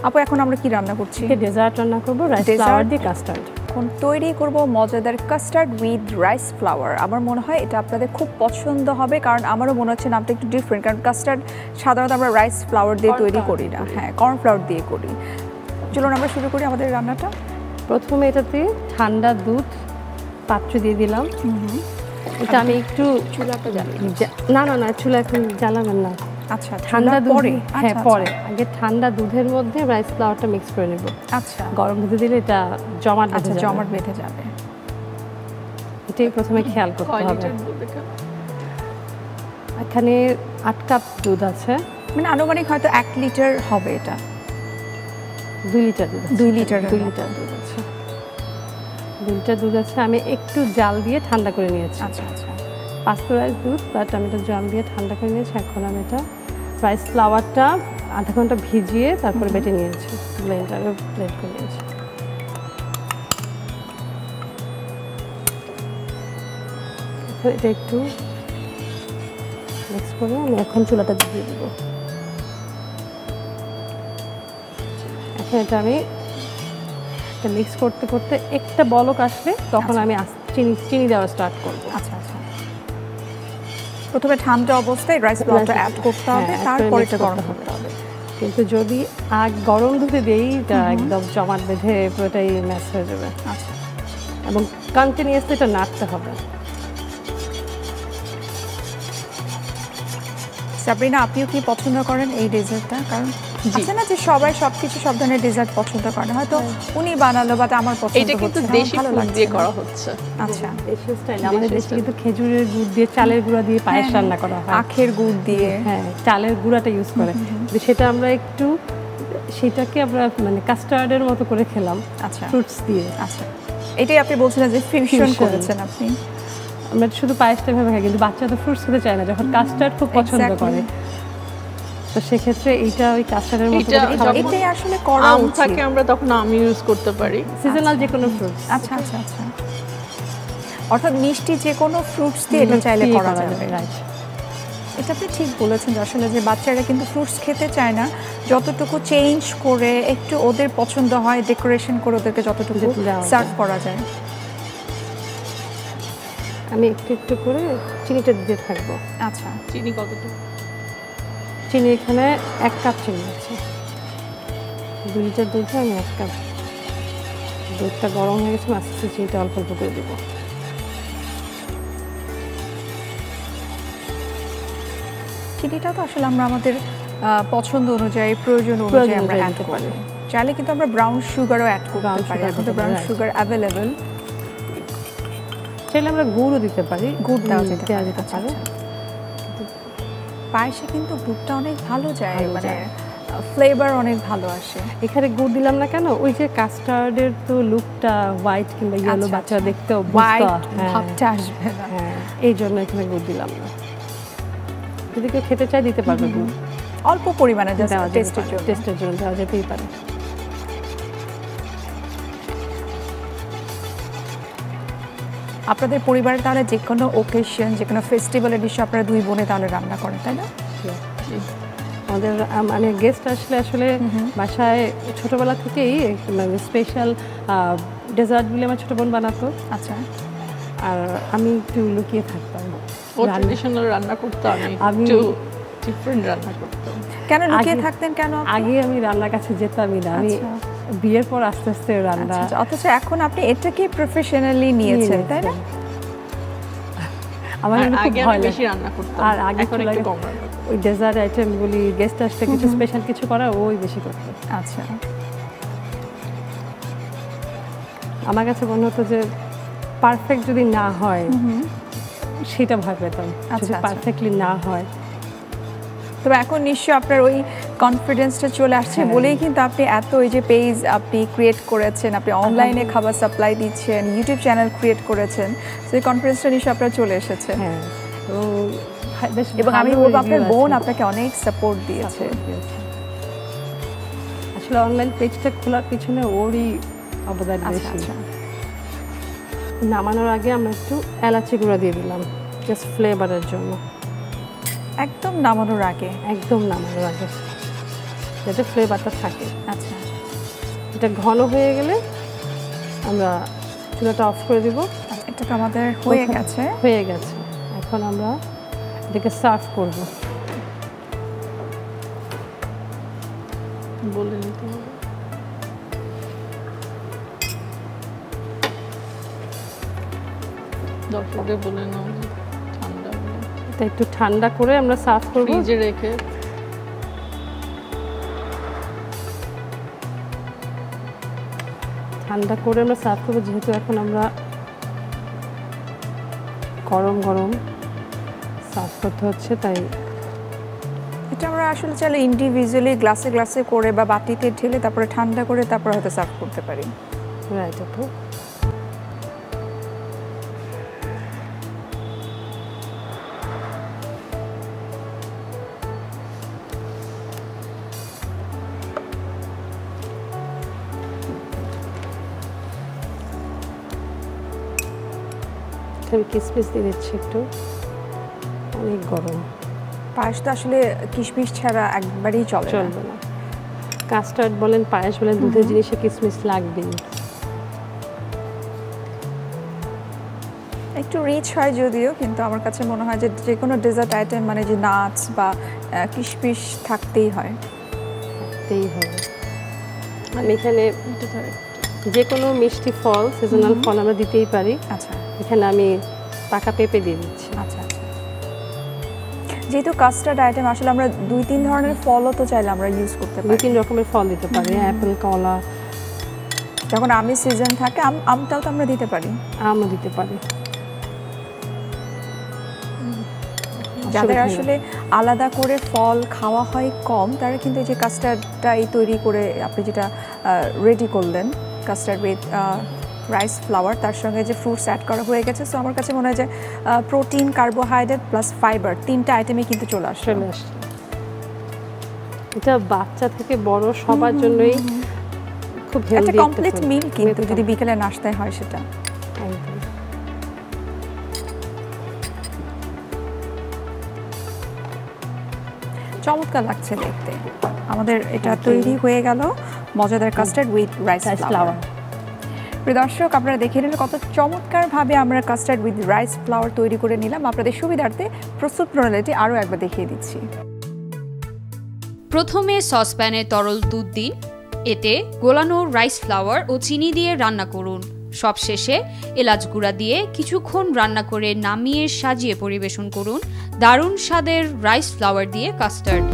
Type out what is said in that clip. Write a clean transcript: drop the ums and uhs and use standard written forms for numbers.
আপু এখন আমরা কি রান্না করছি? ডেজার্ট রান্না করব, রাইস ফ্লাওয়ার দিয়ে কাস্টার্ড। এখন তৈরি করব মজাদার কাস্টার্ড উইথ রাইস ফ্লাওয়ার। আমার মনে হয় এটা আপনাদের খুব পছন্দ হবে, কারণ আমারও মনে হচ্ছে নামটা একটু ডিফারেন্ট, কারণ কাস্টার্ড সাধারণত আমরা রাইস ফ্লাওয়ার দিয়ে তৈরি করি না, হ্যাঁ কর্নফ্লাওয়ার দিয়ে করি। চলুন আমরা শুরু করি আমাদের রান্নাটা। প্রথমে এটাতে ঠান্ডা দুধ পাত্রে দিয়ে দিলাম। এটা আমি একটু চুলাটা জ্বালিয়ে না চুলা এখন জ্বালাবেন না। আচ্ছা, ঠান্ডা পরে, হ্যাঁ পরে, আগে ঠান্ডা দুধের মধ্যে রাইস ফ্লাওয়ারটা মিক্স করে নেব। আচ্ছা, গরম দুধে দিলে এটা জমাট বেঁধে যাবে। এটাই প্রথমে খেয়াল করতে হবে। এখানে 8 কাপ দুধ আছে, মানে আনুমানিক হয়তো 1 লিটার হবে। এটা 2 লিটার দুধ, 2 লিটার দুধ আছে। 2 লিটার দুধ আছে, আমি একটু জাল দিয়ে ঠান্ডা করে নিয়েছি। আচ্ছা, পাস্তুরাইজ দুধ, বাট আমি এটা জাল দিয়ে ঠান্ডা করে নিয়েছি। এখন আমি এটা রাইস ফ্লাওয়ারটা আধা ঘন্টা ভিজিয়ে তারপরে বেটে নিয়েছি, ব্লেন্ডারে ব্লেন্ড করে নিয়েছি। এটা একটু মিক্স করে আমি এখন চুলাটা দিয়ে দেবো। এখন এটা আমি মিক্স করতে করতে একটা বলক আসলে তখন আমি চিনি দেওয়া স্টার্ট করবো। আচ্ছা, প্রথমে ঠান্ডা অবস্থায় রাইস ফ্লাওয়ারটা অ্যাড করতে হবে, তারপরে এটা গরম করতে হবে। কিন্তু যদি গরম দুধে দেই এটা একদম জমাট বেঁধে পুরোটাই ম্যাশ হয়ে যাবে। আচ্ছা, এবং কন্টিনিউয়াসলি এটা নাড়তে হবে। সাবরিনা, আপনিও কি পছন্দ করেন এই ডেজার্টটা? কারণ আছে না যে সবাই সবকিছু সব ধরনের ডেজার্ট পছন্দ করে, হয়তো উনি বানালো বাট আমার পছন্দ হচ্ছে না। এটা কিন্তু দেশি ফুড দিয়ে করা হচ্ছে। আচ্ছা, দেশি স্টাইল। আমাদের দেশে কিন্তু খেজুরের গুড় দিয়ে, চালের গুঁড়া দিয়ে পায়েস রান্না করা হয়, আখের গুড় দিয়ে, হ্যাঁ চালের গুঁড়াটা ইউজ করে। সেটা আমরা একটু সেটাকে আমরা মানে কাস্টার্ডের মতো করে খেলাম। আচ্ছা, ফ্রুটস দিয়ে। আচ্ছা, এটাই আপনি বলছিলেন যে ফিউশন করেছেন আপনি। আমরা শুধু পায়েসটা ভেবে খাই, কিন্তু বাচ্চা তো ফ্রুটস খেতে চায় না, যখন কাস্টার্ড খুব পছন্দ করে। তো সেক্ষেত্রে এইটা ওই কাস্টার্ডের মতো এটাই আসলে করা উচিত। আম থাকে আমরা তখন আম ইউজ করতে পারি, সিজনাল যে কোনো ফ্রুটস। আচ্ছা, অর্থাৎ মিষ্টি যে কোনো ফ্রুটস দিয়ে এটা চাইলে করা যাবে। রাইট, এটা আপনি ঠিক বলেছেন যে আসলে যে বাচ্চারা কিন্তু ফ্রুটস খেতে চায় না, যতটুকু চেঞ্জ করে একটু ওদের পছন্দ হয় ডেকোরেশন করে ওদেরকে যতটুকু সার্ভ করা যায়। আমি একটু একটু করে চিনিটা দিতে থাকবো। আচ্ছা, চিনি কতটুকু? চিনি এখানে 1 কাপ চিনি আছে। 2 লিটার দুধে আমি 1 কাপ। দুধটা গরম হয়ে গেছে, আস্তে আস্তে চিনিটা অল্প অল্প করে দেবো। চিনিটা তো আসলে আমরা আমাদের পছন্দ অনুযায়ী, প্রয়োজন অনুযায়ী আমরা অ্যাড করতে পারি। চাইলে কিন্তু আমরা ব্রাউন সুগারও অ্যাড করতে পারি, এখন তো ব্রাউন সুগার অ্যাভেলেবল। চাইলে আমরা গুড়ও দিতে পারি, গুড় দেওয়া যেতে পারে। পায়েসে কিন্তু গুড়টা অনেক ভালো যায়, মানে ফ্লেভার অনেক ভালো আসে। এখানে গুড় দিলাম না কেন, ওই যে কাস্টার্ডের তো লুকটা হোয়াইট কিংবা ইয়েলো, বাচ্চা দেখতে ভাবটা আসবে না, এই জন্য এখানে গুড় দিলাম না। যদি কেউ খেতে চায় দিতে পারবে গুড়, অল্প পরিমাণে টেস্টের জন্য দেওয়া যেতেই পারে। আপনাদের পরিবারে তাহলে যে কোনো ওকেশন, যে কোনো ফেস্টিভ্যালের বিষয়ে আপনারা 2 বোনে তাহলে রান্না করেন, তাই না? আমাদের মানে গেস্ট আসলে বাসায় ছোটবেলা থেকেই মানে স্পেশাল ডেজার্টগুলি আমার ছোট বোন বানাতো। আচ্ছা, আর আমি একটু লুকিয়ে থাকতাম। ট্রেডিশনাল রান্না করতে আমি একটু ডিফারেন্ট রান্না করতাম। কেন লুকিয়ে থাকতেন? কেন? আগে আমি রান্নার কাছে যেতামই না, আমি বিয়ের পর আস্তে আস্তে রান্না। অথচ এখন আপনি এটাকে প্রফেশনালি নিয়েছেন, তাই না? আমার আগে বেশি রান্না করতাম, আর আগে এখন একটু কম রান্না করি। ওই ডেজার্ট আইটেমগুলি গেস্ট আসলে কিছু স্পেশাল কিছু করা ওই বেশি করতো। আচ্ছা, আমার কাছে মনে হতো যে পারফেক্ট যদি না হয় সেটা ভয় পেতাম, যদি পারফেক্টলি না হয়। তবে এখন নিশ্চয়ই আপনার ওই কনফিডেন্সটা চলে আসছে বলেই কিন্তু আপনি এত ওই যে পেজ আপনি ক্রিয়েট করেছেন, আপনি অনলাইনে খাবার সাপ্লাই দিচ্ছেন, ইউটিউব চ্যানেল ক্রিয়েট করেছেন, সেই কনফিডেন্সটা নিশ্চয়ই আপনার চলে এসেছে। এবং আমি বলবো আপনার বোন আপনাকে অনেক সাপোর্ট দিয়েছে। আসলে অনলাইন পেজটা খোলার পিছনে ওরই অবদান বেশি। নামানোর আগে আমরা একটু এলাচি গুঁড়া দিয়ে দিলাম, জাস্ট ফ্লেভারের জন্য। একদম নামানোর আগে? একদম নামানোর আগে। যাতে ফ্লেভারটা থাকে। আচ্ছা, এটা ঘন হয়ে গেলে আমরা চুলাটা অফ করে দিব। এটা তো আমাদের হয়ে গেছে। এখন আমরা এটাকে সার্ভ করব। বলে নিতে হবে। দর্শকদের বলে নাও ঠান্ডা এটা একটু ঠান্ডা করে আমরা সার্ভ করব, ফ্রিজে রেখে। ঠান্ডা করে আমরা সার্ভ করব, যেহেতু এখন আমরা গরম গরম সার্ভ করতে হচ্ছে, তাই এটা আমরা আসলে চাইলে ইন্ডিভিজুয়ালি গ্লাসে গ্লাসে করে বা বাটিতে ঢেলে তারপরে ঠান্ডা করে তারপরে হয়তো সার্ভ করতে পারি। রাইট আপু। আমি কিসমিস দিয়ে দিচ্ছি একটু, অনেক গরম। পায়েস তো আসলে কিশমিশ ছাড়া একবারেই চলবে না। কাস্টার্ড বলেন, পায়েস বলেন, দুধের জিনিসে কিসমিস লাগবেই। একটু রিচ হয় যদিও, কিন্তু আমার কাছে মনে হয় যে যে কোনো ডেজার্ট আইটেম মানে যে নাটস বা কিশমিশ থাকতেই হয়। আমি এখানে যে কোনো মিষ্টি ফল, সিজনাল ফল আমরা দিতেই পারি। আচ্ছা, এখানে আমি পাকা পেঁপে দিয়ে দিচ্ছি। আচ্ছা, যেহেতু কাস্টার্ড আইটেম আসলে আমরা 2-3 ধরনের ফলও তো চাইলে আমরা ইউজ করতে পারি। 2-3 রকমের ফল দিতে পারি, অ্যাপেল, কলা। যখন আমের সিজন থাকে আমটাও তো আমরা দিতে পারি। আমও দিতে পারি। যাদের আসলে আলাদা করে ফল খাওয়া হয় কম, তারা কিন্তু এই যে কাস্টার্ডটাই তৈরি করে আপনি যেটা রেডি করলেন, কাস্টার্ড উইথ রাইস ফ্লাওয়ার, তার সঙ্গে যে ফ্রুটস অ্যাড করা হয়ে গেছে। সো আমার কাছে মনে হয় যে প্রোটিন, কার্বোহাইড্রেট প্লাস ফাইবার, 3টা আইটেমই কিন্তু চলে আসছে। এটা বাচ্চা থেকে বড় সবার জন্যই খুব হেলদি একটা কমপ্লিট মিল, কিন্তু যদি বিকেলে নাস্তায় হয় সেটা। চমৎকার লাগছে দেখতে। আমাদের এটা তৈরি হয়ে গেল মজাদার কাস্টার্ড উইথ রাইস ফ্লাওয়ার। প্রিয় দর্শক, আপনারা দেখে নিলেন কত চমৎকারভাবে আমরা কাস্টার্ড উইথ রাইস ফ্লাওয়ার তৈরি করে নিলাম। আপনাদের সুবিধার্থে প্রস্তুত প্রণালীটি আরও একবার দেখিয়ে দিচ্ছি। প্রথমে সসপ্যানে তরল দুধ দিন, এতে গোলানো রাইস ফ্লাওয়ার ও চিনি দিয়ে রান্না করুন। সবশেষে এলাচ গুঁড়া দিয়ে কিছুক্ষণ রান্না করে নামিয়ে সাজিয়ে পরিবেশন করুন দারুণ স্বাদের রাইস ফ্লাওয়ার দিয়ে কাস্টার্ড।